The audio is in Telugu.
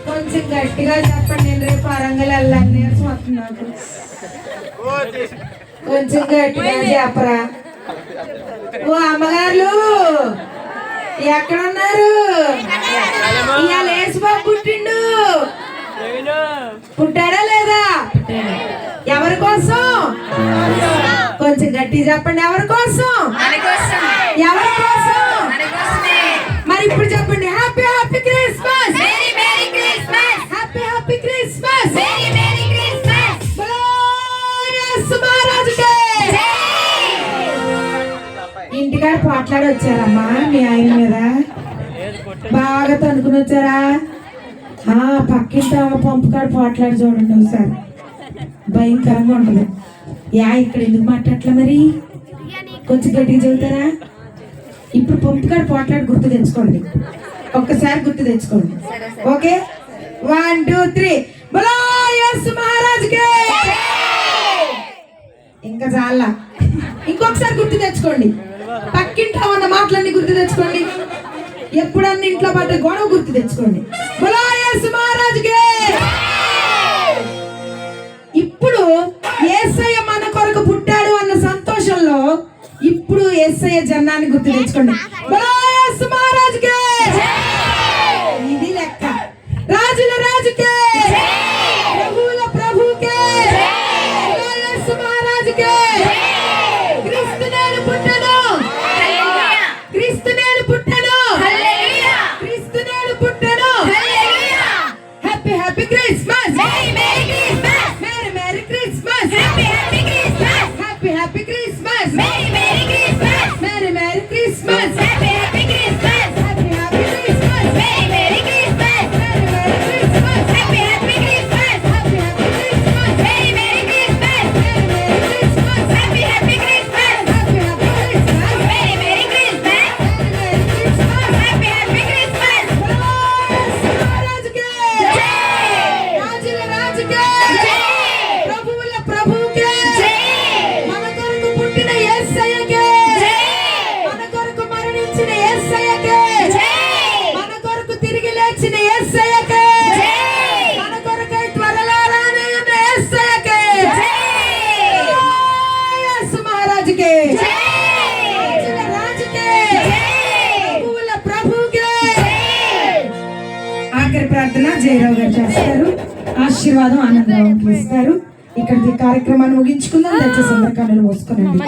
కొంచెం గట్టిగా చెప్పండి, నేను రేపు వరంగల్ వెళ్ళాలి, నీరసం వస్తుంది నాకు. కొంచెం గట్టిగా చెప్పరా. ఓ అమ్మగారు ఎక్కడున్నారు? ఇవాళ యేసుబాబు పుట్టిండు. పుట్టాడా లేదా? ఎవరి కోసం? కొంచెం గట్టి చెప్పండి. ఎవరి కోసం? ఎవరి కోసం? మరి ఇప్పుడు చెప్పండి. Happy happy Christmas, happy happy Christmas. ఇంటికాడ పోట్లాడి వచ్చారమ్మా మీ ఆయన మీద? బాగా తనుకుని వచ్చారా? పక్కింటి పంపు కాడ పోట్లాడి చూడండి ఒకసారి, భయంకరంగా ఉంటుంది. ఇక్కడ ఎందుకు మాట్లాడట్లా మరి? కొంచెం గట్టిగా చెబుతారా? ఇప్పుడు పంపు కాడ పోట్లాడి గుర్తు తెచ్చుకోండి, ఒక్కసారి గుర్తు తెచ్చుకోండి. ఓకే, 1 2 3 బోలో యేసు మహారాజుకే. ఇంకా చాలా, ఇంకొకసారి గుర్తు తెచ్చుకోండి. పక్కింటా ఉన్న మాటలన్నీ గుర్తు తెచ్చుకోండి. ఎప్పుడన్నా ఇంట్లో పడ్డ గొడవ గుర్తు తెచ్చుకోండి. బోలో యేసు మహారాజుకే. ఇప్పుడు యేసయ్య మన కొరకు పుట్టాడు అన్న సంతోషంలో ఇప్పుడు యేసయ్య జన్నాన్ని గుర్తు తెచ్చుకోండి. బోలో యేసు మహారాజుకే. ఇది లెక్క. రాజుల రాజుకే, ప్రభువుల ప్రభువుకే, బోలో యేసు మహారాజుకే. క్రీస్తు నేడు పుట్టెను, క్రీస్తు నేడు పుట్టెను, క్రీస్తు నేడు పుట్టెను. Happy happy Christmas, merry merry Christmas, happy happy Christmas, happy happy Christmas, merry merry Christmas, merry merry Christmas, happy happy Christmas, happy happy Christmas, merry merry Christmas, merry merry Christmas, happy happy Christmas, happy happy Christmas, merry merry Christmas, merry merry Christmas, happy happy Christmas, happy happy Christmas, merry merry Christmas, merry merry Christmas, happy happy Christmas. రాజుకే, రాజుల రాజుకే, ప్రభువుల ప్రభువుకే, మన కొరకు పుట్టిన యేసయ్యకే, మన కొరకు మరణించిన యేసయ్యకే, మన కొరకు తిరిగి లేచిన యేసయ్యకే, మన కొరకై త్వరలో రానున్న యేసయ్యకే, యేసు మహారాజుకే, రాజుల రాజుకే, ప్రభువుల ప్రభువుకే. ఆఖరి ప్రార్థన జయరావు గారు చేస్తారు. ఆశీర్వాదం ఆనందం ఇస్తారు. ఇక్కడికి కార్యక్రమాన్ని ముగించుకుందాం. దయచేసి అందరి కళ్ళు మూసుకునండి.